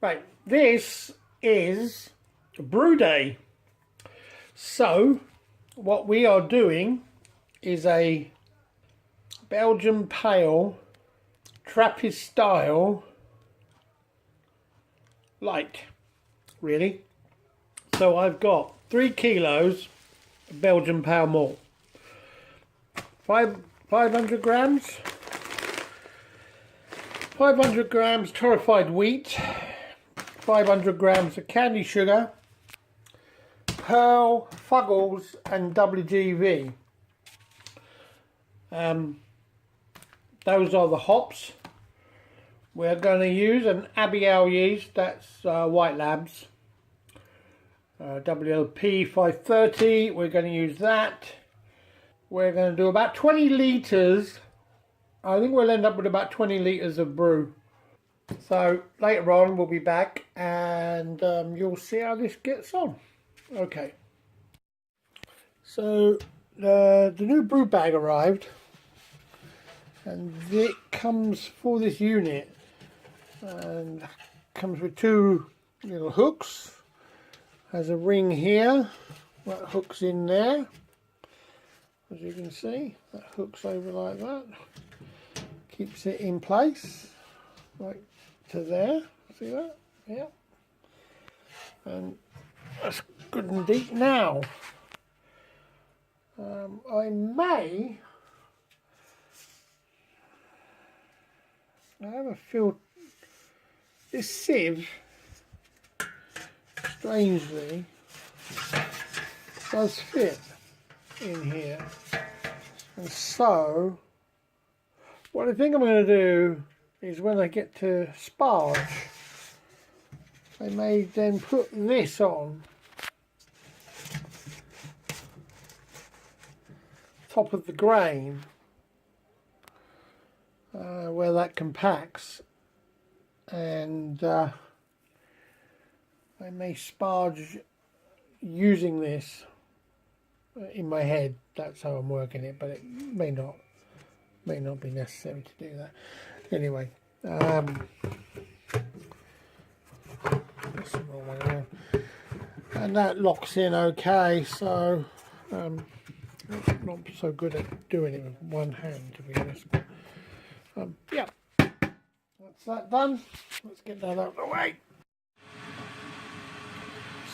Right, this is Brewday. So what we are doing is a Belgian pale Trappist style light, really. So I've got 3 kilos of Belgian pale malt, 500 grams torrefied wheat, 500 grams of candy sugar, pearl, fuggles and WGV. Those are the hops. We're going to use an Abial yeast, that's White Labs, WLP 530, we're going to use that. We're going to do about 20 litres. I think we'll end up with about 20 litres of brew. So later on we'll be back and you'll see how this gets on. Okay. So the new brew bag arrived, and it comes for this unit and comes with 2 little hooks. Has a ring here that hooks in there, as you can see. That hooks over like that, keeps it in place right to there. See that? Yeah. And that's good and deep. Now I have a feel this sieve strangely does fit in here, and so what I think I'm going to do is when I get to sparge, I may then put this on top of the grain where that compacts, and I may sparge using this in my head. That's how I'm working it, but it may not be necessary to do that. Anyway, that's the wrong way around. And that locks in okay, so I'm not so good at doing it with one hand, to be honest. Yeah, that's that done. Let's get that out of the way.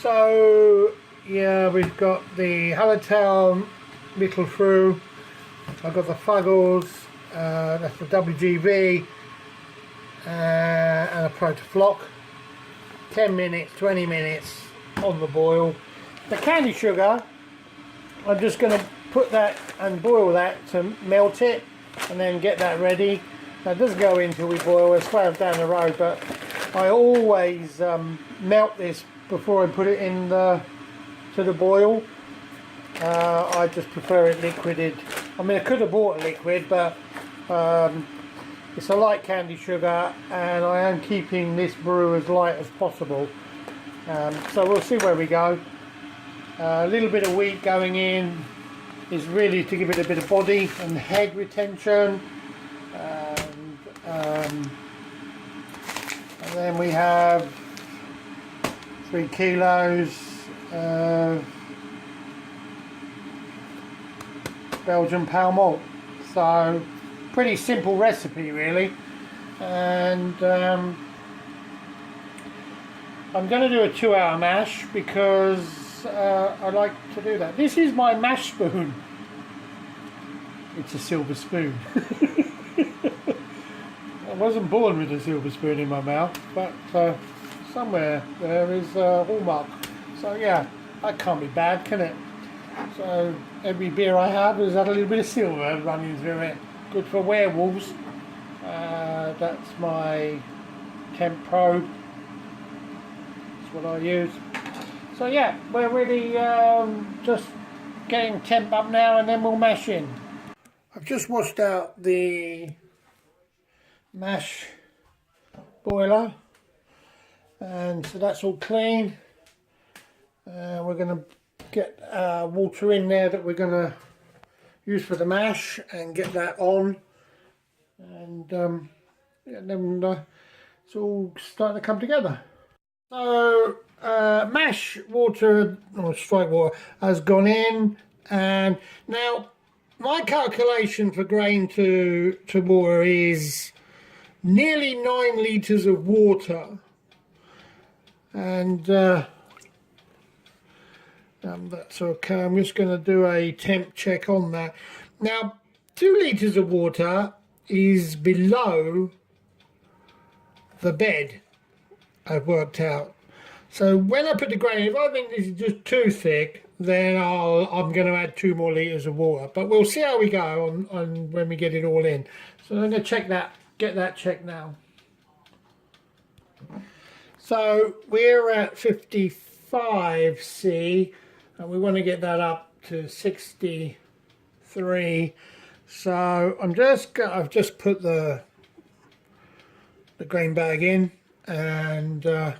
So yeah, we've got the Hallertau Mittel through. I've got the Fuggles, that's the WGV, and a Protoflock. 10 minutes, 20 minutes on the boil. The candy sugar, I'm just going to put that and boil that to melt it and then get that ready. That doesn't go in until we boil, it's 12 down the road, but I always melt this before I put it in to the boil. I just prefer it liquided. I mean, I could have bought a liquid, but it's a light candy sugar, and I am keeping this brew as light as possible. So we'll see where we go. A little bit of wheat going in is really to give it a bit of body and head retention. And then we have 3 kilos of Belgian pale malt. So pretty simple recipe really. And I'm going to do a 2-hour mash because I like to do that. This is my mash spoon. It's a silver spoon. I wasn't born with a silver spoon in my mouth, but somewhere there is a hallmark. So yeah, that can't be bad, can it? So every beer I have has had a little bit of silver running through it. Good for werewolves. That's my Temp Pro. That's what I use. So yeah, we're really just getting temp up now, and then we'll mash in. I've just washed out the mash boiler, and so that's all clean. We're going to get water in there that we're going to use for the mash and get that on, and then it's all starting to come together. So mash water or strike water has gone in, and now my calculation for grain to water is nearly 9 litres of water, and that's okay. I'm just going to do a temp check on that. Now 2 litres of water is below the bed, I've worked out. So when I put the grain, if I think this is just too thick, then I'm going to add 2 more litres of water. But we'll see how we go on when we get it all in. So I'm going to check that, get that checked now. So we're at 55 C, and we want to get that up to 63. So I've just put the grain bag in, and so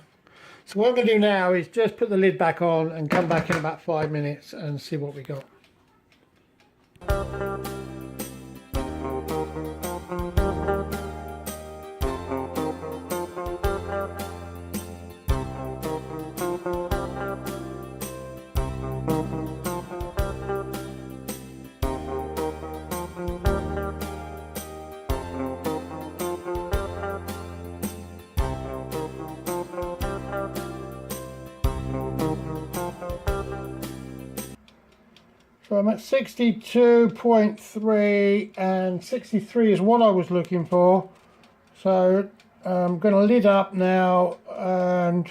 what I'm going to do now is just put the lid back on and come back in about 5 minutes and see what we got. So I'm at 62.3, and 63 is what I was looking for. So I'm going to lid up now, and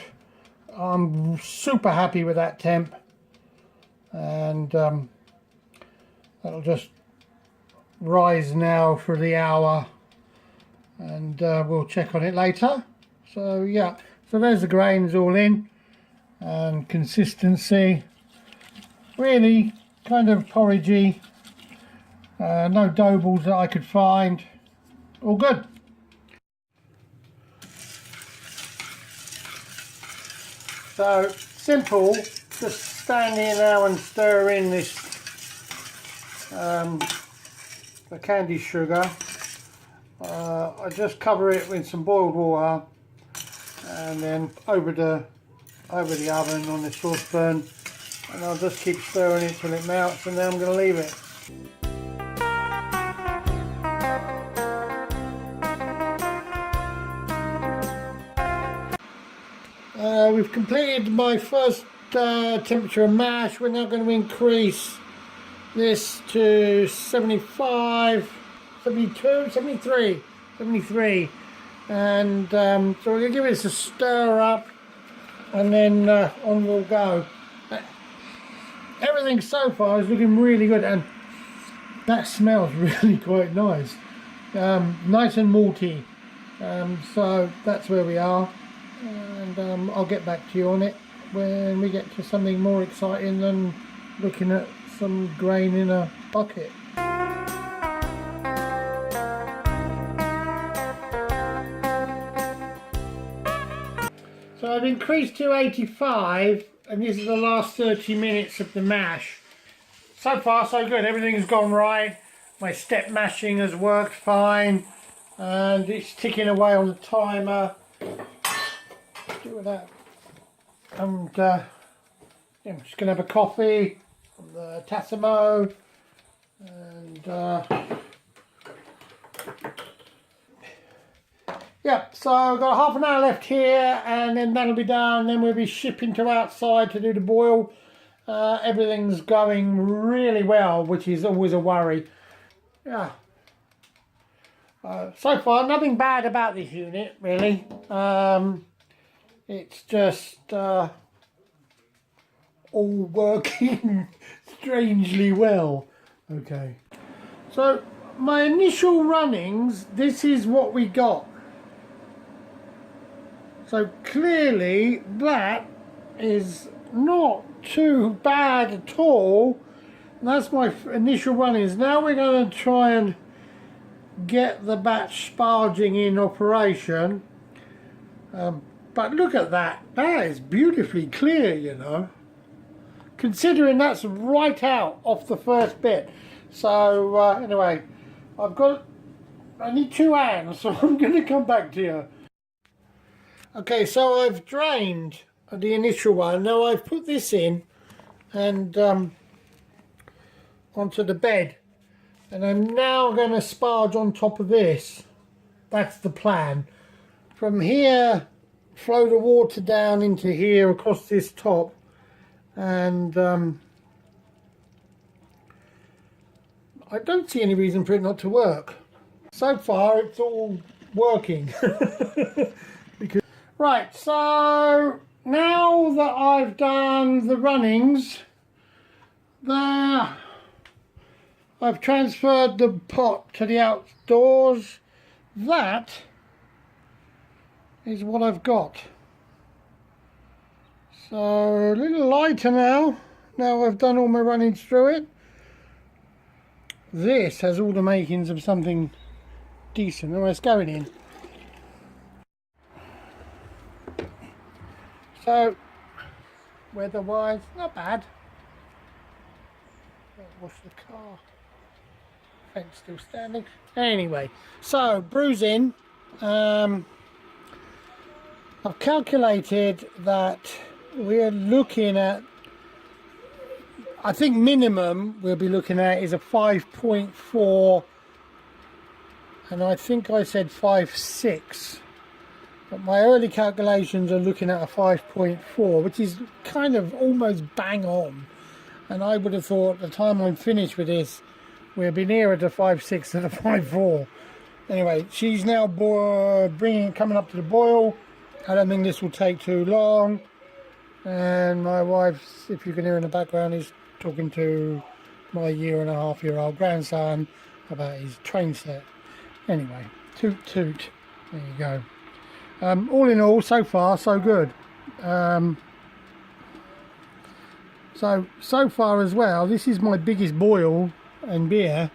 I'm super happy with that temp. And that'll just rise now for the hour, and we'll check on it later. So yeah, so there's the grains all in, and consistency really kind of porridgey, no dough balls that I could find, all good. So simple, just stand here now and stir in this the candy sugar. I just cover it with some boiled water, and then over the oven on the saucepan, and I'll just keep stirring it till it melts, and then I'm going to leave it. We've completed my first temperature of mash. We're now going to increase this to 75, 72, 73, 73. And so we're going to give this a stir up, and then on we'll go. Everything so far is looking really good, and that smells really quite nice. Nice and malty. So that's where we are, and I'll get back to you on it when we get to something more exciting than looking at some grain in a bucket. So I've increased to 85, and this is the last 30 minutes of the mash. So far so good, everything's gone right. My step mashing has worked fine, and it's ticking away on the timer. Do with that. And yeah, I'm just going to have a coffee from the Tassimo, and yeah, so I've got half an hour left here, and then that'll be done. Then we'll be shipping to outside to do the boil. Everything's going really well, which is always a worry. Yeah. So far, nothing bad about this unit, really. It's just all working strangely well. Okay. So, my initial runnings, this is what we got. So, clearly, that is not too bad at all. That's my initial runnings. Now we're going to try and get the batch sparging in operation. But look at that. That is beautifully clear, you know. Considering that's right out off the first bit. So anyway, I need 2 hands, so I'm going to come back to you. Okay, so I've drained the initial one. Now I've put this in and onto the bed, and I'm now going to sparge on top of this. That's the plan. From here, flow the water down into here across this top, and I don't see any reason for it not to work. So far it's all working. Right, so now that I've done the runnings there, I've transferred the pot to the outdoors. That is what I've got. So a little lighter now I've done all my runnings through it. This has all the makings of something decent. Oh, it's going in. So weather-wise, not bad. Wash the car. Fence still standing. Anyway, so brew's in. I've calculated that we're looking at, I think minimum we'll be looking at is a 5.4, and I think I said 5.6. But my early calculations are looking at a 5.4, which is kind of almost bang on. And I would have thought at the time I'm finished with this, we'll be nearer to 5.6 than a 5.4. Anyway, she's now coming up to the boil. I don't think this will take too long. And my wife, if you can hear in the background, is talking to my 1.5-year-old grandson about his train set. Anyway, toot toot. There you go. All in all, so far so good. So far as well, this is my biggest boil and beer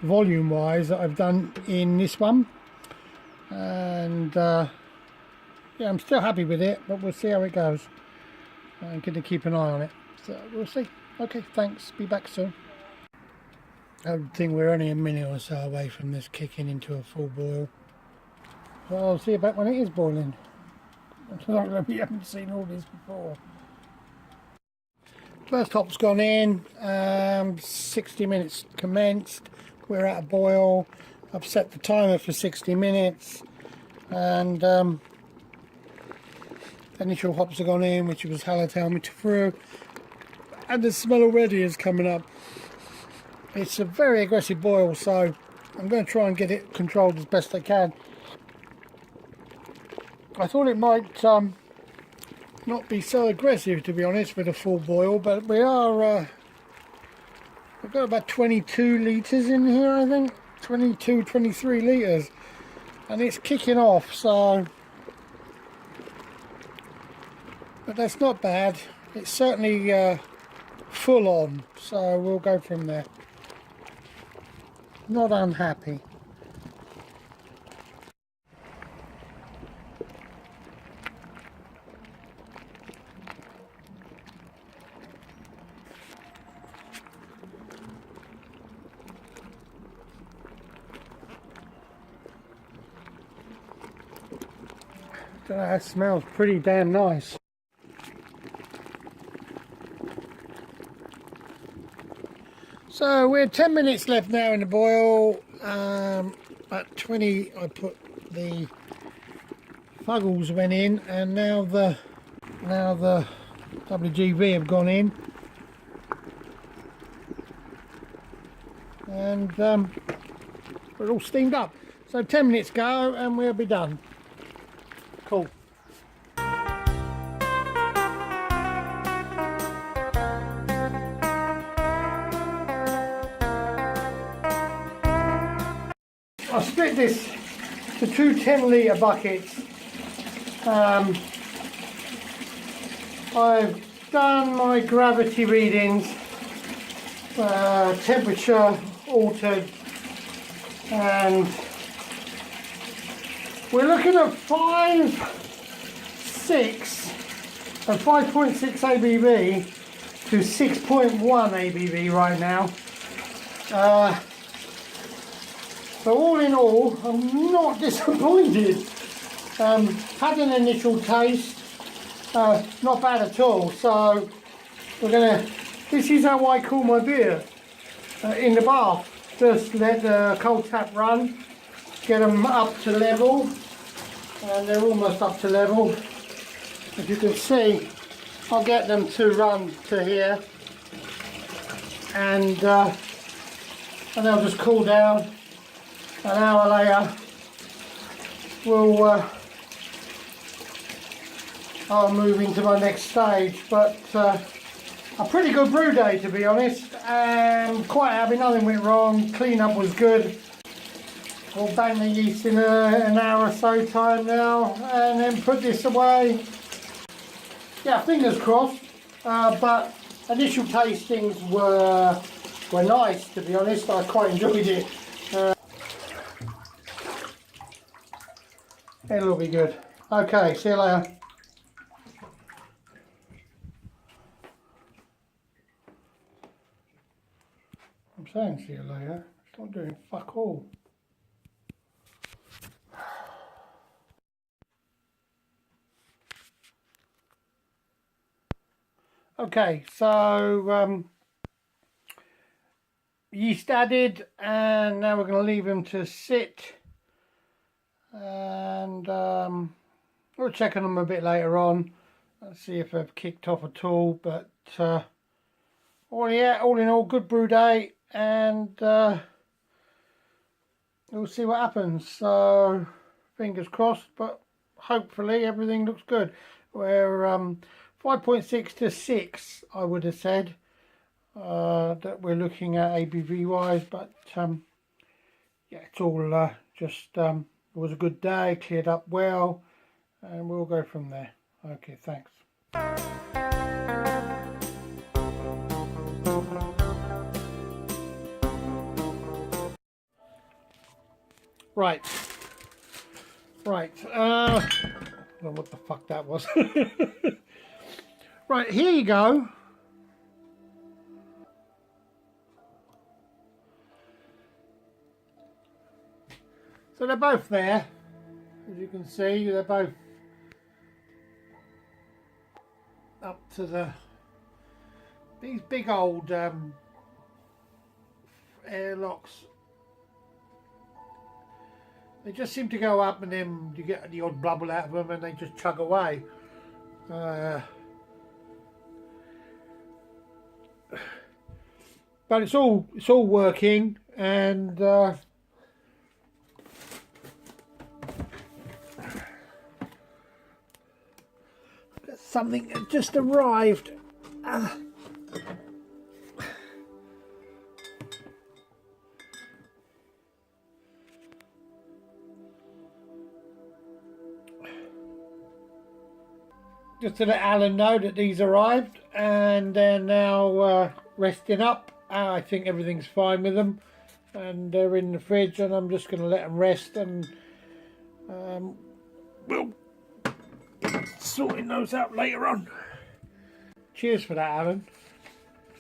volume wise that I've done in this one, and yeah, I'm still happy with it, but we'll see how it goes. I'm going to keep an eye on it, so we'll see. Okay, thanks, be back soon. I think we're only a minute or so away from this kicking into a full boil. So I'll see you back when it is boiling. We haven't seen all this before. First hop's gone in, 60 minutes commenced, we're at a boil. I've set the timer for 60 minutes, and initial hops have gone in, which was halitometer through, and the smell already is coming up. It's a very aggressive boil, so I'm going to try and get it controlled as best I can. I thought it might not be so aggressive, to be honest, with a full boil, but we are we've got about 22 litres in here, I think 23 litres, and it's kicking off, so but that's not bad. It's certainly full on, so we'll go from there. Not unhappy. That smells pretty damn nice. So we're 10 minutes left now in the boil. At 20 I put the fuggles went in, and now the WGV have gone in, and we're all steamed up. So 10 minutes go and we'll be done. Cool. I split this to two 10-litre buckets. I've done my gravity readings, temperature altered, and we're looking at 5.6 ABV to 6.1 ABV right now. So all in all, I'm not disappointed. Had an initial taste, not bad at all. So this is how I cool my beer, in the bath. Just let the cold tap run, get them up to level, and they're almost up to level. As you can see, I'll get them to run to here, and they'll just cool down. An hour later, I'll move into my next stage. But a pretty good brew day, to be honest. Quite happy, nothing went wrong. Cleanup was good. We'll bang the yeast in an hour or so time now, and then put this away. Yeah, fingers crossed. But initial tastings were nice, to be honest. I quite enjoyed it. It'll be good. Okay, see you later. I'm saying see you later. It's not doing fuck all. Okay, so yeast added, and now we're going to leave them to sit. And we'll check on them a bit later on. Let's see if they've kicked off at all. But all in all, good brew day, and we'll see what happens. So fingers crossed, but hopefully everything looks good. We're 5.6 to 6, I would have said, that we're looking at ABV wise, but yeah, it's all just it was a good day, cleared up well, and we'll go from there. Okay, thanks. Right. I don't know what the fuck that was. Right, here you go. So they're both there, as you can see. They're both up to these big old airlocks. They just seem to go up, and then you get the odd bubble out of them, and they just chug away. But it's all working, and something that just arrived. just to let Alan know that these arrived, and they're now resting up. I think everything's fine with them, and they're in the fridge, and I'm just going to let them rest, and we'll sorting those out later on. Cheers for that, Alan.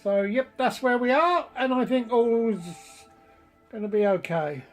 So yep, that's where we are, and I think all's going to be okay.